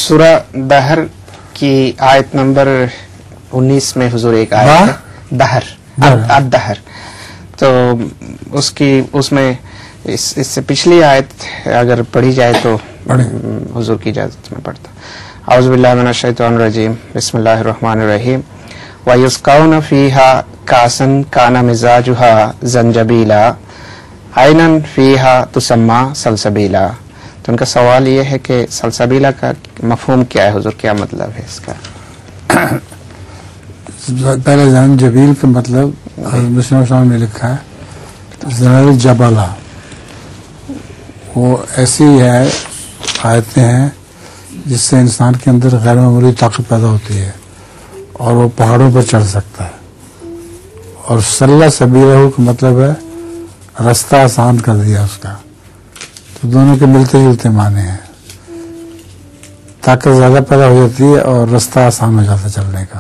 سورہ دہر کی آیت نمبر 19 میں حضور ایک آیت ہے دہر، تو اس میں اس سے پچھلی آیت اگر پڑھی جائے تو حضور کی اجازت میں پڑھتا. اعوذ باللہ من الشیطان الرجیم، بسم اللہ الرحمن الرحیم. وَيُسْقَوْنَ فِيهَا كَأْسًا كَانَ مِزَاجُهَا زَنْجَبِيلًا عَيْنًا فِيهَا تُسَمَّى سَلْسَبِيلًا. تو ان کا سوال یہ ہے کہ سلسبیلا کا مفہوم کیا ہے حضور، کیا مطلب ہے اس کا؟ پہلے زنجبیل کا مطلب مسلم شام میں لکھا ہے زنر جبلا، وہ ایسی ہے آیتیں ہیں جس سے انسان کے اندر غیر معمولی طاقت پیدا ہوتی ہے اور وہ پہاڑوں پر چڑھ سکتا ہے. اور سلہ سبیلہ کا مطلب ہے رستہ آسان کر دیا اس کا. تو دونوں کے ملتے جلتے معنی ہیں، طاقت زیادہ پیدا ہو جاتی ہے اور رستہ آسان ہو جاتا ہے چلنے کا.